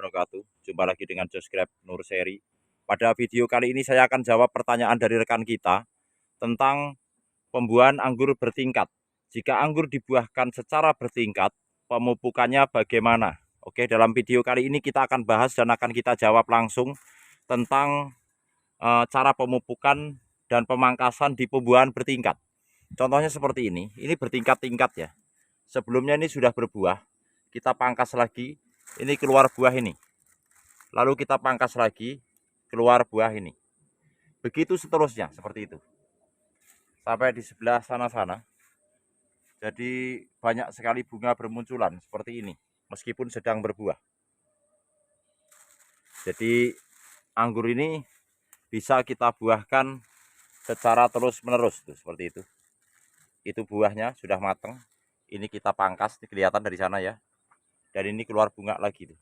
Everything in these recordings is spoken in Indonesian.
wabarakatuh. Jumpa lagi dengan Josgrab Nur Seri. Pada video kali ini saya akan jawab pertanyaan dari rekan kita tentang pembuahan anggur bertingkat. Jika anggur dibuahkan secara bertingkat, pemupukannya bagaimana? Oke, dalam video kali ini kita akan bahas dan akan kita jawab langsung tentang cara pemupukan dan pemangkasan di pembuahan bertingkat. Contohnya seperti ini bertingkat-tingkat ya. Sebelumnya ini sudah berbuah, kita pangkas lagi, ini keluar buah ini. Lalu kita pangkas lagi, keluar buah ini. Begitu seterusnya, seperti itu. Sampai di sebelah sana-sana. Jadi banyak sekali bunga bermunculan seperti ini, meskipun sedang berbuah. Jadi anggur ini bisa kita buahkan secara terus-menerus, seperti itu. Itu buahnya sudah matang. Ini kita pangkas, kelihatan dari sana ya. Dan ini keluar bunga lagi tuh.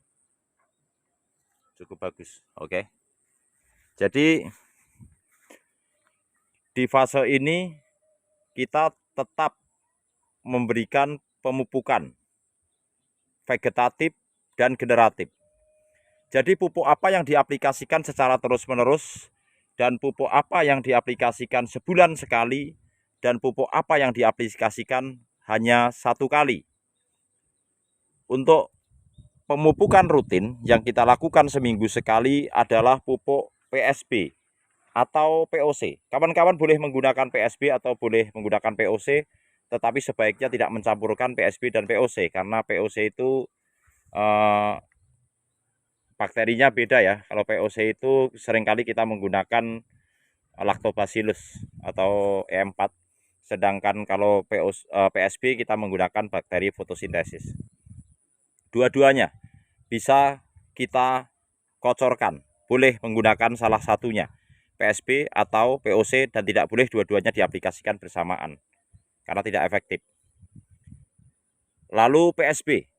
Cukup bagus. Oke. Jadi di fase ini kita tetap memberikan pemupukan vegetatif dan generatif. Jadi pupuk apa yang diaplikasikan secara terus-menerus dan pupuk apa yang diaplikasikan sebulan sekali dan pupuk apa yang diaplikasikan hanya 1 kali. Untuk pemupukan rutin yang kita lakukan seminggu sekali adalah pupuk PSB atau POC. Kawan-kawan boleh menggunakan PSB atau boleh menggunakan POC, tetapi sebaiknya tidak mencampurkan PSB dan POC karena POC itu bakterinya beda ya. Kalau POC itu seringkali kita menggunakan Lactobacillus atau E4, sedangkan kalau PSB kita menggunakan bakteri fotosintesis. Dua-duanya bisa kita kocorkan, boleh menggunakan salah satunya, PSB atau POC, dan tidak boleh dua-duanya diaplikasikan bersamaan karena tidak efektif. Lalu PSB,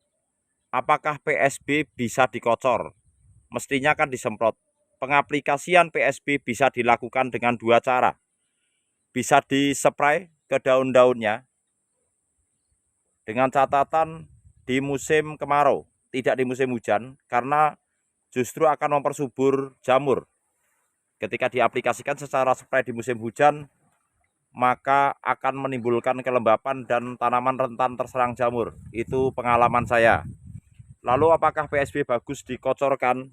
apakah PSB bisa dikocor? Mestinya kan disemprot. Pengaplikasian PSB bisa dilakukan dengan 2 cara. Bisa dispray ke daun-daunnya dengan catatan di musim kemarau, tidak di musim hujan, karena justru akan mempersubur jamur. Ketika diaplikasikan secara spray di musim hujan, maka akan menimbulkan kelembapan dan tanaman rentan terserang jamur. Itu pengalaman saya. Lalu apakah PSB bagus dikocorkan?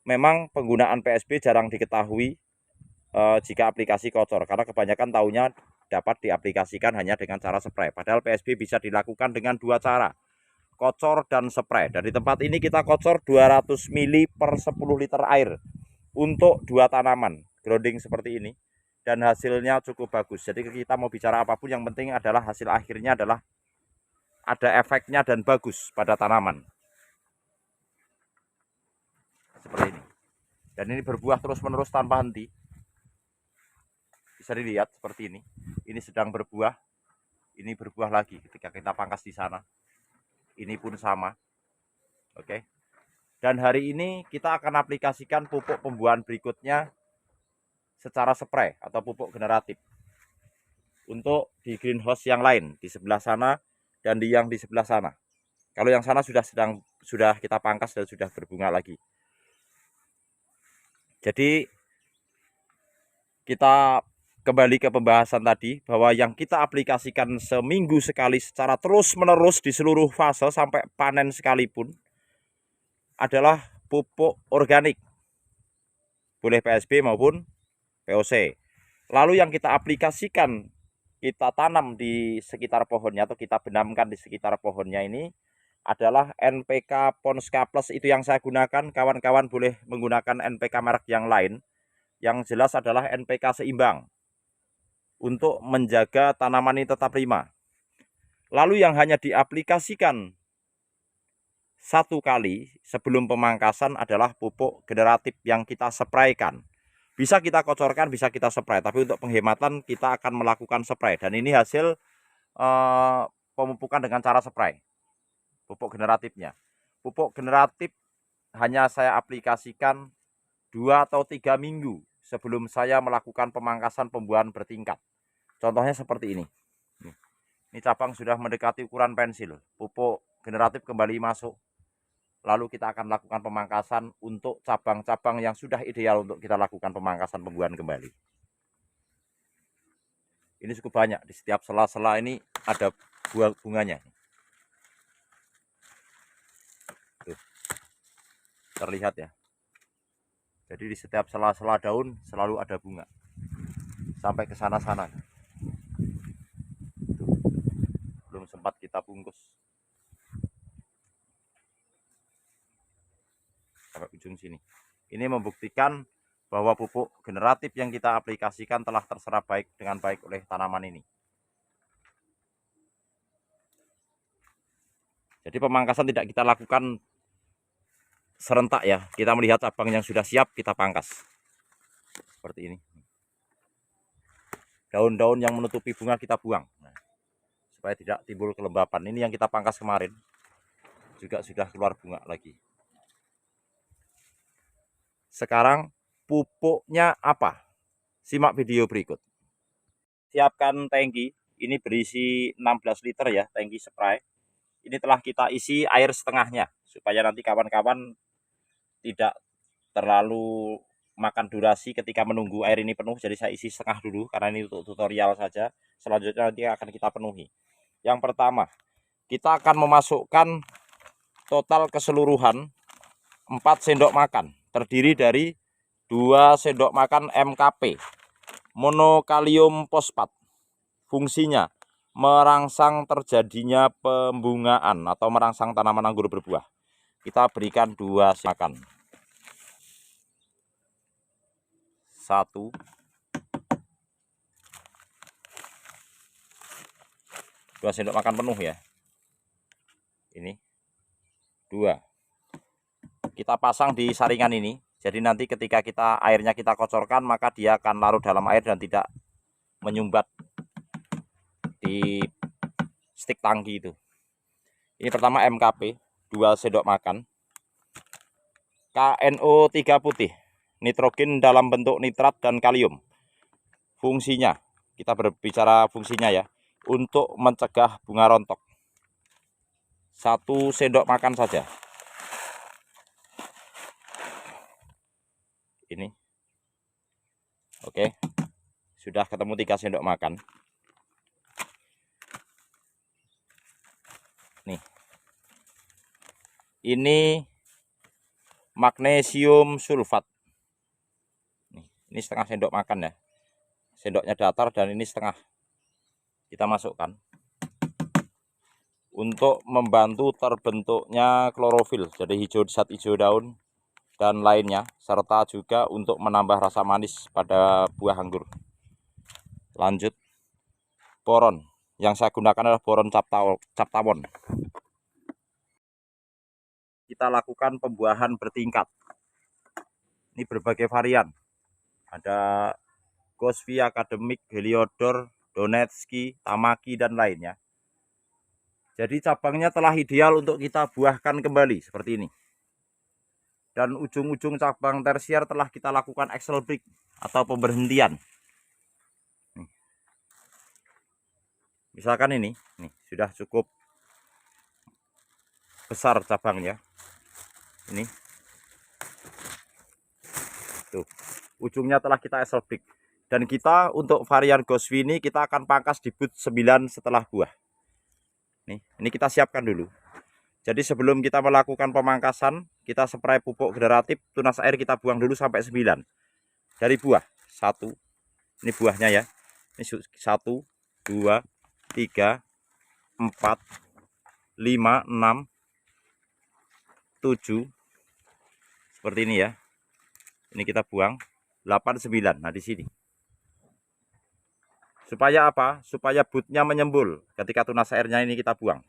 Memang penggunaan PSB jarang diketahui jika aplikasi kocor, karena kebanyakan taunya dapat diaplikasikan hanya dengan cara spray. Padahal PSB bisa dilakukan dengan 2 cara, kocor dan spray. Dan di tempat ini kita kocor 200 ml per 10 liter air untuk 2 tanaman grounding seperti ini, dan hasilnya cukup bagus. Jadi kita mau bicara apapun, yang penting adalah hasil akhirnya adalah ada efeknya dan bagus pada tanaman. Seperti ini. Dan ini berbuah terus-menerus tanpa henti. Bisa dilihat seperti ini. Ini sedang berbuah. Ini berbuah lagi ketika kita pangkas di sana. Ini pun sama. Oke. Dan hari ini kita akan aplikasikan pupuk pembuahan berikutnya secara spray atau pupuk generatif. Untuk di greenhouse yang lain, di sebelah sana dan yang di sebelah sana. Kalau yang sana sudah kita pangkas dan sudah berbunga lagi. Jadi kita kembali ke pembahasan tadi, bahwa yang kita aplikasikan seminggu sekali secara terus-menerus di seluruh fase sampai panen sekalipun adalah pupuk organik. Boleh PSB maupun POC. Lalu yang kita aplikasikan, kita tanam di sekitar pohonnya atau kita benamkan di sekitar pohonnya ini adalah NPK Ponska Plus. Itu yang saya gunakan. Kawan-kawan boleh menggunakan NPK merek yang lain. Yang jelas adalah NPK seimbang untuk menjaga tanaman ini tetap prima. Lalu yang hanya diaplikasikan 1 kali sebelum pemangkasan adalah pupuk generatif yang kita spraykan. Bisa kita kocorkan, bisa kita spray, tapi untuk penghematan kita akan melakukan spray. Dan ini hasil pemupukan dengan cara spray, pupuk generatifnya. Pupuk generatif hanya saya aplikasikan 2 atau 3 minggu sebelum saya melakukan pemangkasan pembuahan bertingkat. Contohnya seperti ini. Ini cabang sudah mendekati ukuran pensil. Pupuk generatif kembali masuk. Lalu kita akan lakukan pemangkasan untuk cabang-cabang yang sudah ideal untuk kita lakukan pemangkasan pembuahan kembali. Ini cukup banyak, di setiap sela-sela ini ada buah bunganya. Tuh, terlihat ya. Jadi di setiap sela-sela daun selalu ada bunga. Sampai ke sana-sana. Belum sempat kita bungkus. Sampai ujung sini. Ini membuktikan bahwa pupuk generatif yang kita aplikasikan telah terserap dengan baik oleh tanaman ini. Jadi pemangkasan tidak kita lakukan serentak ya. Kita melihat cabang yang sudah siap, kita pangkas. Seperti ini. Daun-daun yang menutupi bunga kita buang. Nah, supaya tidak timbul kelembapan. Ini yang kita pangkas kemarin. Juga sudah keluar bunga lagi. Sekarang pupuknya apa? Simak video berikut. Siapkan tangki. Ini berisi 16 liter ya, tangki spray. Ini telah kita isi air setengahnya, supaya nanti kawan-kawan tidak terlalu makan durasi ketika menunggu air ini penuh. Jadi saya isi setengah dulu, karena ini untuk tutorial saja. Selanjutnya nanti akan kita penuhi. Yang pertama, kita akan memasukkan total keseluruhan 4 sendok makan. Terdiri dari 2 sendok makan MKP, monokalium fosfat. Fungsinya merangsang terjadinya pembungaan atau merangsang tanaman anggur berbuah. Kita berikan 2 sendok makan. 1, 2 sendok makan penuh ya. Ini 2. Kita pasang di saringan ini. Jadi nanti ketika airnya kita kocorkan, maka dia akan larut dalam air dan tidak menyumbat di stik tangki itu. Ini pertama MKP 2 sendok makan. KNO3 putih, nitrogen dalam bentuk nitrat dan kalium. Fungsinya, kita berbicara fungsinya ya, untuk mencegah bunga rontok. 1 sendok makan saja. Ini. Oke. Sudah ketemu 3 sendok makan. Nih. Ini magnesium sulfat. Ini setengah sendok makan ya. Sendoknya datar dan ini setengah. Kita masukkan. Untuk membantu terbentuknya klorofil, jadi zat hijau daun dan lainnya, serta juga untuk menambah rasa manis pada buah anggur. Lanjut, boron. Yang saya gunakan adalah boron Captawon. Kita lakukan pembuahan bertingkat. Ini berbagai varian. Ada Gosvi, Akademik, Heliodor, Donetsky, Tamaki, dan lainnya. Jadi cabangnya telah ideal untuk kita buahkan kembali seperti ini. Dan ujung-ujung cabang tersier telah kita lakukan axle break atau pemberhentian. Misalkan ini, nih sudah cukup besar cabangnya. Ini, tuh, ujungnya telah kita axle break. Dan kita untuk varian Gosvi ini kita akan pangkas di boot 9 setelah buah. Nih, ini kita siapkan dulu. Jadi sebelum kita melakukan pemangkasan, kita spray pupuk generatif, tunas air kita buang dulu sampai 9. Dari buah, 1. Ini buahnya ya. Ini 1, 2, 3, 4, 5, 6, 7. Seperti ini ya. Ini kita buang 8, 9. Nah, di sini. Supaya apa? Supaya bootnya menyembul ketika tunas airnya ini kita buang.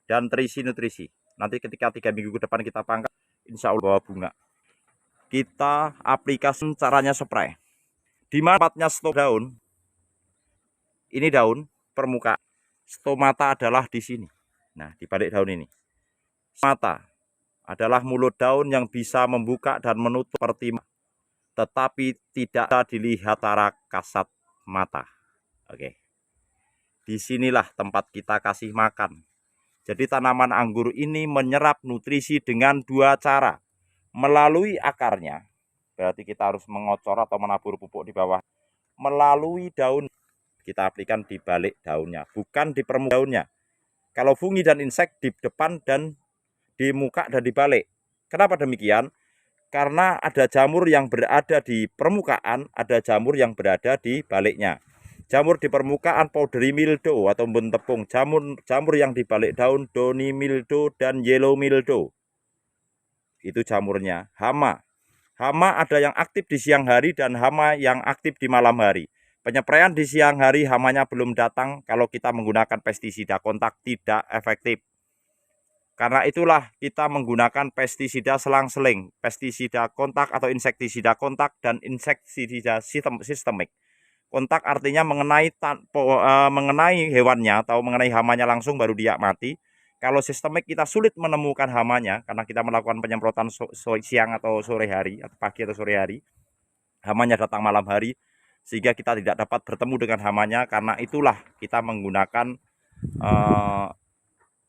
Dan terisi nutrisi. Nanti ketika 3 minggu ke depan kita pangkas, insya Allah bawa bunga. Kita aplikasi caranya spray. Di mana tempatnya stok daun? Ini daun permukaan. Stomata adalah di sini. Nah, di balik daun ini. Stomata adalah mulut daun yang bisa membuka dan menutup seperti, tetapi tidak dilihat secara kasat mata. Oke. Disinilah tempat kita kasih makan. Jadi tanaman anggur ini menyerap nutrisi dengan dua cara. Melalui akarnya, berarti kita harus mengocor atau menabur pupuk di bawah. Melalui daun, kita aplikasikan di balik daunnya, bukan di permukaan daunnya. Kalau fungi dan insek di depan dan di muka dan di balik. Kenapa demikian? Karena ada jamur yang berada di permukaan, ada jamur yang berada di baliknya. Jamur di permukaan powdery mildew atau embun tepung, jamur yang di balik daun downy mildew dan yellow mildew. Itu jamurnya. Hama ada yang aktif di siang hari dan hama yang aktif di malam hari. Penyepraian di siang hari hamanya belum datang, kalau kita menggunakan pestisida kontak tidak efektif. Karena itulah kita menggunakan pestisida selang-seling, pestisida kontak atau insektisida kontak dan insektisida sistemik. Kontak artinya mengenai hewannya atau mengenai hamanya langsung baru dia mati. Kalau sistemik kita sulit menemukan hamanya karena kita melakukan penyemprotan siang atau sore hari, atau pagi atau sore hari. Hamanya datang malam hari sehingga kita tidak dapat bertemu dengan hamanya. Karena itulah kita menggunakan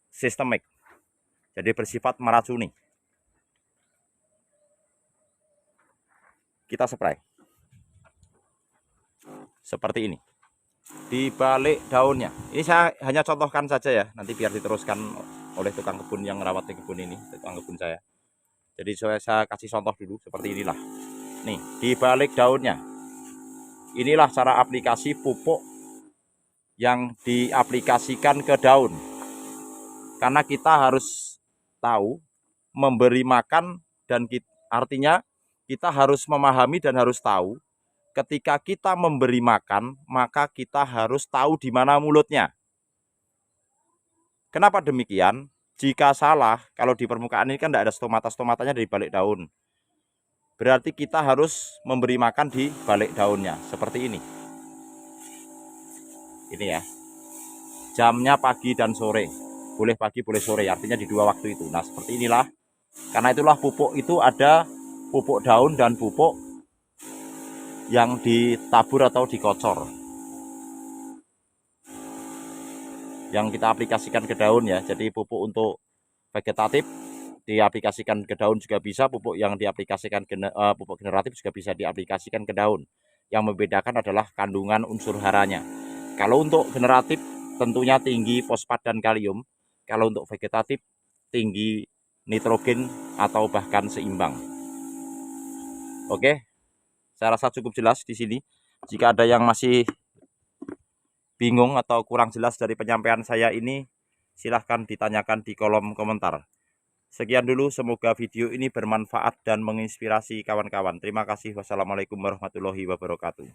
sistemik. Jadi bersifat meracuni. Kita spray seperti ini di balik daunnya. Ini saya hanya contohkan saja ya, nanti biar diteruskan oleh tukang kebun yang merawat di kebun ini, tukang kebun saya. Jadi saya kasih contoh dulu seperti inilah. Nih, di balik daunnya. Inilah cara aplikasi pupuk yang diaplikasikan ke daun. Karena kita harus tahu memberi makan dan artinya kita harus memahami dan harus tahu ketika kita memberi makan, maka kita harus tahu di mana mulutnya. Kenapa demikian? Jika salah, kalau di permukaan ini kan tidak ada stomata-stomatanya di balik daun. Berarti kita harus memberi makan di balik daunnya, seperti ini. Ini ya. Jamnya pagi dan sore. Boleh pagi, boleh sore, artinya di dua waktu itu. Nah, seperti inilah. Karena itulah pupuk itu ada pupuk daun dan pupuk yang ditabur atau dikocor, yang kita aplikasikan ke daun ya. Jadi pupuk untuk vegetatif diaplikasikan ke daun juga bisa, pupuk yang diaplikasikan pupuk generatif juga bisa diaplikasikan ke daun. Yang membedakan adalah kandungan unsur haranya. Kalau untuk generatif tentunya tinggi fosfat dan kalium, kalau untuk vegetatif tinggi nitrogen atau bahkan seimbang. Oke. Saya rasa cukup jelas di sini. Jika ada yang masih bingung atau kurang jelas dari penyampaian saya ini, silahkan ditanyakan di kolom komentar. Sekian dulu, semoga video ini bermanfaat dan menginspirasi kawan-kawan. Terima kasih. Wassalamualaikum warahmatullahi wabarakatuh.